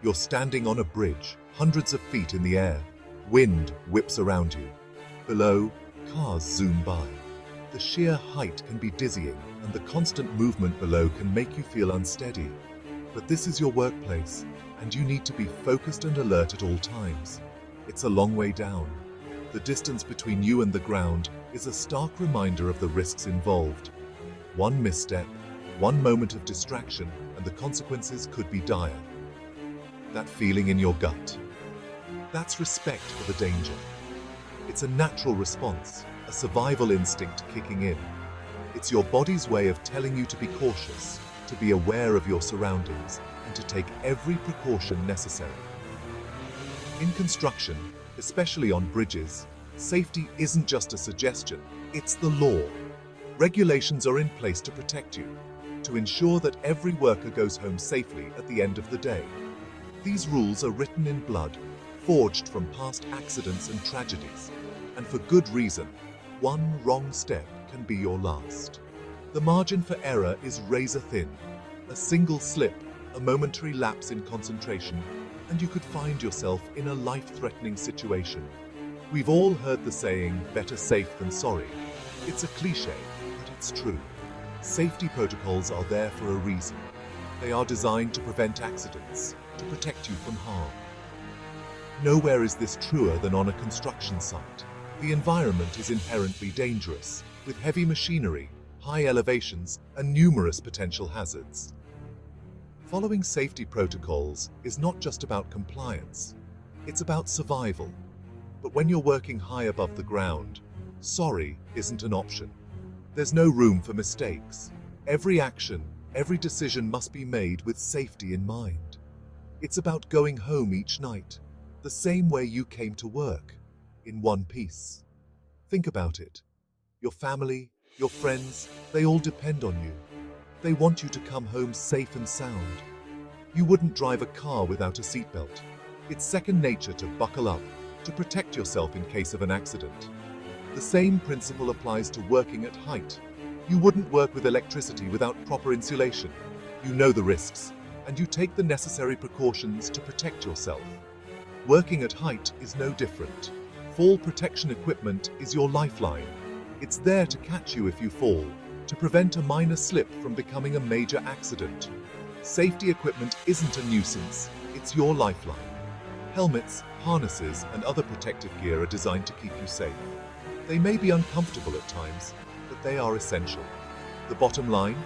You're standing on a bridge, hundreds of feet in the air. Wind whips around you. Below, cars zoom by. The sheer height can be dizzying, and the constant movement below can make you feel unsteady. But this is your workplace, and you need to be focused and alert at all times. It's a long way down. The distance between you and the ground is a stark reminder of the risks involved. One misstep, one moment of distraction, and the consequences could be dire. That feeling in your gut. That's respect for the danger. It's a natural response, a survival instinct kicking in. It's your body's way of telling you to be cautious, to be aware of your surroundings, and to take every precaution necessary. In construction, especially on bridges, safety isn't just a suggestion, it's the law. Regulations are in place to protect you, to ensure that every worker goes home safely at the end of the day. These rules are written in blood, forged from past accidents and tragedies, and for good reason. One wrong step can be your last. The margin for error is razor thin. A single slip, a momentary lapse in concentration, and you could find yourself in a life-threatening situation. We've all heard the saying, better safe than sorry. It's a cliche, but it's true. Safety protocols are there for a reason. They are designed to prevent accidents, to protect you from harm. Nowhere is this truer than on a construction site. The environment is inherently dangerous, with heavy machinery, high elevations, and numerous potential hazards. Following safety protocols is not just about compliance, it's about survival. But when you're working high above the ground, sorry isn't an option. There's no room for mistakes. Every action, every decision must be made with safety in mind. It's about going home each night, the same way you came to work, in one piece. Think about it. Your family, your friends, they all depend on you. They want you to come home safe and sound. You wouldn't drive a car without a seatbelt. It's second nature to buckle up, to protect yourself in case of an accident. The same principle applies to working at height. You wouldn't work with electricity without proper insulation. You know the risks, and you take the necessary precautions to protect yourself. Working at height is no different. Fall protection equipment is your lifeline. It's there to catch you if you fall, to prevent a minor slip from becoming a major accident. Safety equipment isn't a nuisance, it's your lifeline. Helmets, harnesses, and other protective gear are designed to keep you safe. They may be uncomfortable at times, but they are essential. The bottom line?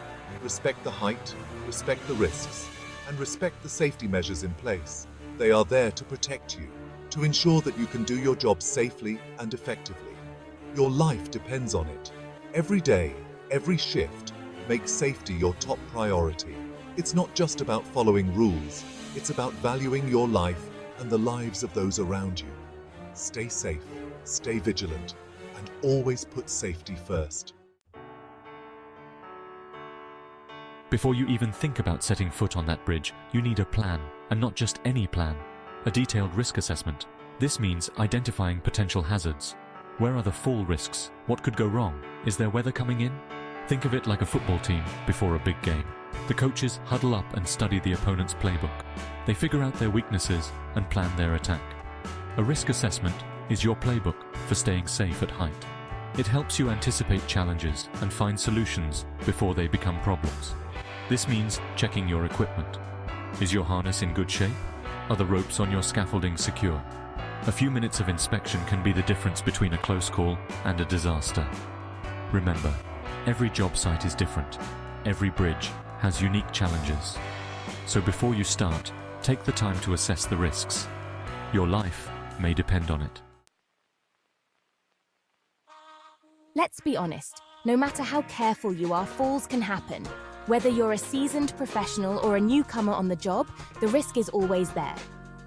Respect the height, respect the risks, and respect the safety measures in place. They are there to protect you, to ensure that you can do your job safely and effectively. Your life depends on it. Every day, every shift, make safety your top priority. It's not just about following rules, it's about valuing your life and the lives of those around you. Stay safe, stay vigilant, and always put safety first. Before you even think about setting foot on that bridge, you need a plan, and not just any plan. A detailed risk assessment. This means identifying potential hazards. Where are the fall risks? What could go wrong? Is there weather coming in? Think of it like a football team before a big game. The coaches huddle up and study the opponent's playbook. They figure out their weaknesses and plan their attack. A risk assessment is your playbook for staying safe at height. It helps you anticipate challenges and find solutions before they become problems. This means checking your equipment. Is your harness in good shape? Are the ropes on your scaffolding secure? A few minutes of inspection can be the difference between a close call and a disaster. Remember, every job site is different. Every bridge has unique challenges. So before you start, take the time to assess the risks. Your life may depend on it. Let's be honest, no matter how careful you are, falls can happen. Whether you're a seasoned professional or a newcomer on the job, the risk is always there.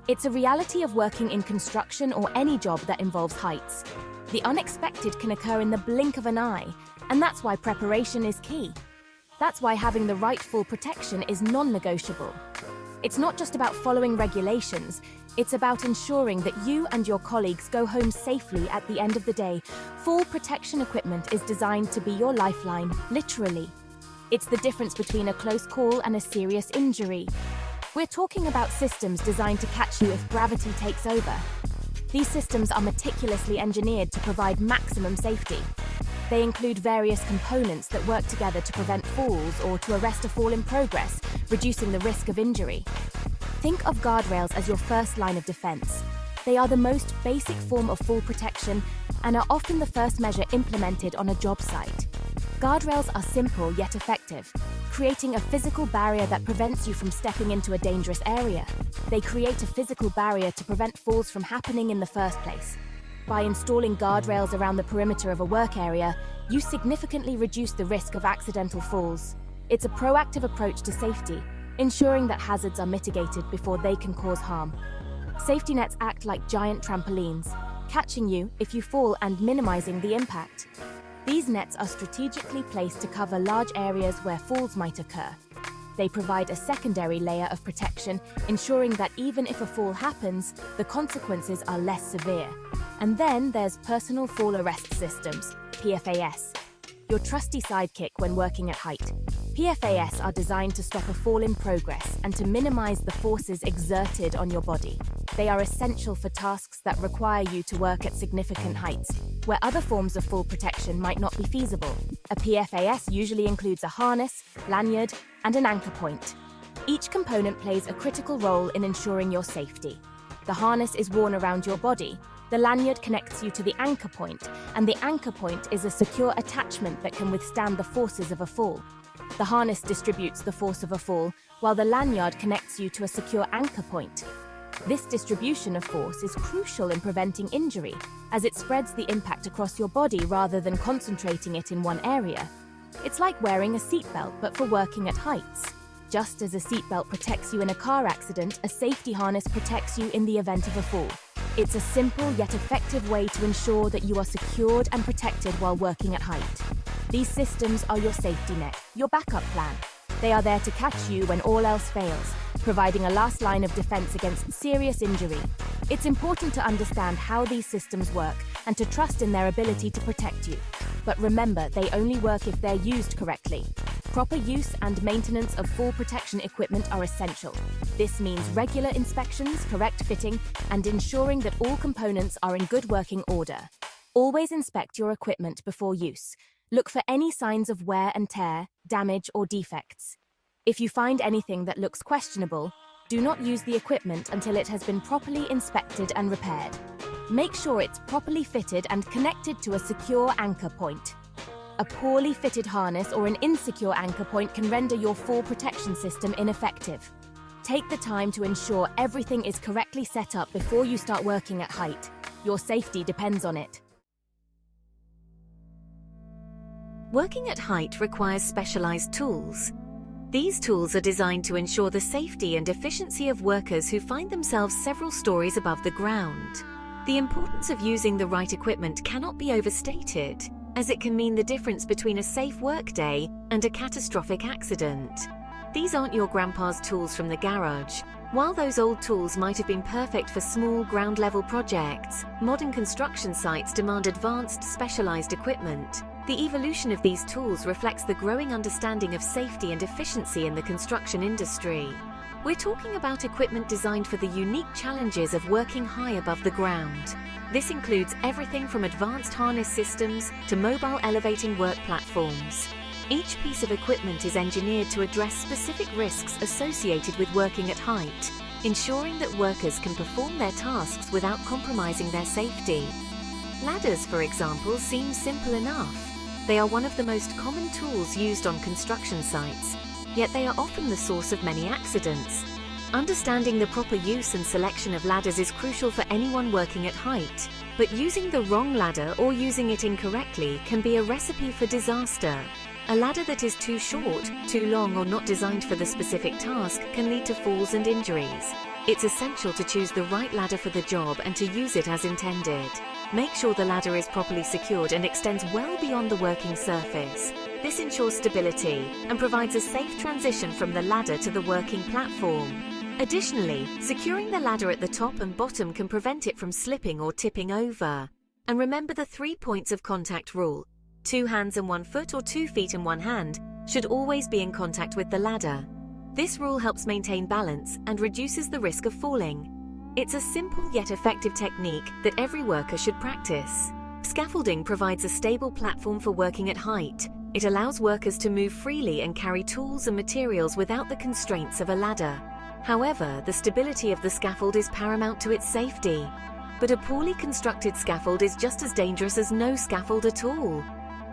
It's a reality of working in construction or any job that involves heights. The unexpected can occur in the blink of an eye, and that's why preparation is key. That's why having the right fall protection is non-negotiable. It's not just about following regulations, it's about ensuring that you and your colleagues go home safely at the end of the day. Fall protection equipment is designed to be your lifeline, literally. It's the difference between a close call and a serious injury. We're talking about systems designed to catch you if gravity takes over. These systems are meticulously engineered to provide maximum safety. They include various components that work together to prevent falls or to arrest a fall in progress, reducing the risk of injury. Think of guardrails as your first line of defense. They are the most basic form of fall protection and are often the first measure implemented on a job site. Guardrails are simple yet effective, creating a physical barrier that prevents you from stepping into a dangerous area. They create a physical barrier to prevent falls from happening in the first place. By installing guardrails around the perimeter of a work area, you significantly reduce the risk of accidental falls. It's a proactive approach to safety, ensuring that hazards are mitigated before they can cause harm. Safety nets act like giant trampolines, catching you if you fall and minimizing the impact. These nets are strategically placed to cover large areas where falls might occur. They provide a secondary layer of protection, ensuring that even if a fall happens, the consequences are less severe. And then there's Personal Fall Arrest Systems, PFAS, your trusty sidekick when working at height. PFAS are designed to stop a fall in progress and to minimize the forces exerted on your body. They are essential for tasks that require you to work at significant heights, where other forms of fall protection might not be feasible. A PFAS usually includes a harness, lanyard, and an anchor point. Each component plays a critical role in ensuring your safety. The harness is worn around your body, the lanyard connects you to the anchor point, and the anchor point is a secure attachment that can withstand the forces of a fall. The harness distributes the force of a fall, while the lanyard connects you to a secure anchor point. This distribution of force is crucial in preventing injury, as it spreads the impact across your body rather than concentrating it in one area. It's like wearing a seatbelt, but for working at heights. Just as a seatbelt protects you in a car accident, a safety harness protects you in the event of a fall. It's a simple yet effective way to ensure that you are secured and protected while working at height. These systems are your safety net, your backup plan. They are there to catch you when all else fails, providing a last line of defense against serious injury. It's important to understand how these systems work and to trust in their ability to protect you. But remember, they only work if they're used correctly. Proper use and maintenance of fall protection equipment are essential. This means regular inspections, correct fitting, and ensuring that all components are in good working order. Always inspect your equipment before use. Look for any signs of wear and tear, damage, or defects. If you find anything that looks questionable, do not use the equipment until it has been properly inspected and repaired. Make sure it's properly fitted and connected to a secure anchor point. A poorly fitted harness or an insecure anchor point can render your fall protection system ineffective. Take the time to ensure everything is correctly set up before you start working at height. Your safety depends on it. Working at height requires specialized tools. These tools are designed to ensure the safety and efficiency of workers who find themselves several stories above the ground. The importance of using the right equipment cannot be overstated, as it can mean the difference between a safe workday and a catastrophic accident. These aren't your grandpa's tools from the garage. While those old tools might have been perfect for small ground-level projects, modern construction sites demand advanced, specialized equipment. The evolution of these tools reflects the growing understanding of safety and efficiency in the construction industry. We're talking about equipment designed for the unique challenges of working high above the ground. This includes everything from advanced harness systems to mobile elevating work platforms. Each piece of equipment is engineered to address specific risks associated with working at height, ensuring that workers can perform their tasks without compromising their safety. Ladders, for example, seem simple enough. They are one of the most common tools used on construction sites, yet they are often the source of many accidents. Understanding the proper use and selection of ladders is crucial for anyone working at height, but using the wrong ladder or using it incorrectly can be a recipe for disaster. A ladder that is too short, too long, or not designed for the specific task can lead to falls and injuries. It's essential to choose the right ladder for the job and to use it as intended. Make sure the ladder is properly secured and extends well beyond the working surface. This ensures stability and provides a safe transition from the ladder to the working platform. Additionally, securing the ladder at the top and bottom can prevent it from slipping or tipping over. And remember the 3 points of contact rule. 2 hands and 1 foot or 2 feet and 1 hand should always be in contact with the ladder. This rule helps maintain balance and reduces the risk of falling. It's a simple yet effective technique that every worker should practice. Scaffolding provides a stable platform for working at height. It allows workers to move freely and carry tools and materials without the constraints of a ladder. However, the stability of the scaffold is paramount to its safety. But a poorly constructed scaffold is just as dangerous as no scaffold at all.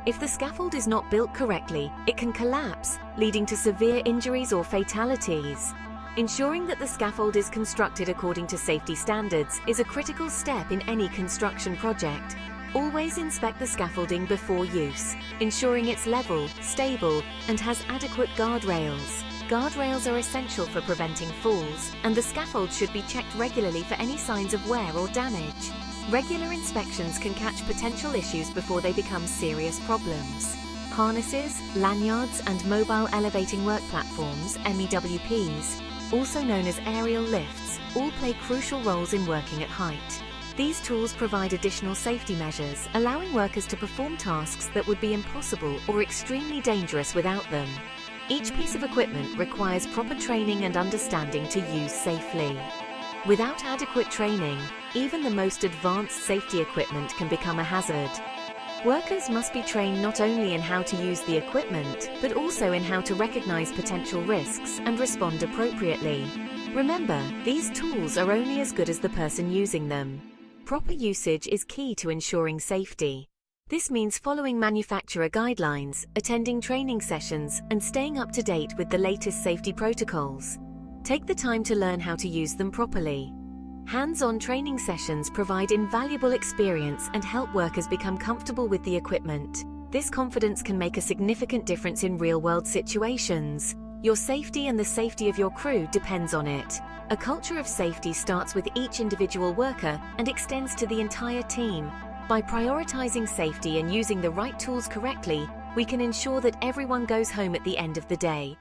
If the scaffold is not built correctly, it can collapse, leading to severe injuries or fatalities. Ensuring that the scaffold is constructed according to safety standards is a critical step in any construction project. Always inspect the scaffolding before use, ensuring it's level, stable, and has adequate guardrails. Guardrails are essential for preventing falls, and the scaffold should be checked regularly for any signs of wear or damage. Regular inspections can catch potential issues before they become serious problems. Harnesses, lanyards, and mobile elevating work platforms, MEWPs, also known as aerial lifts, all play crucial roles in working at height. These tools provide additional safety measures, allowing workers to perform tasks that would be impossible or extremely dangerous without them. Each piece of equipment requires proper training and understanding to use safely. Without adequate training, even the most advanced safety equipment can become a hazard. Workers must be trained not only in how to use the equipment, but also in how to recognize potential risks and respond appropriately. Remember, these tools are only as good as the person using them. Proper usage is key to ensuring safety. This means following manufacturer guidelines, attending training sessions, and staying up to date with the latest safety protocols. Take the time to learn how to use them properly. Hands-on training sessions provide invaluable experience and help workers become comfortable with the equipment. This confidence can make a significant difference in real-world situations. Your safety and the safety of your crew depends on it. A culture of safety starts with each individual worker and extends to the entire team. By prioritizing safety and using the right tools correctly, we can ensure that everyone goes home at the end of the day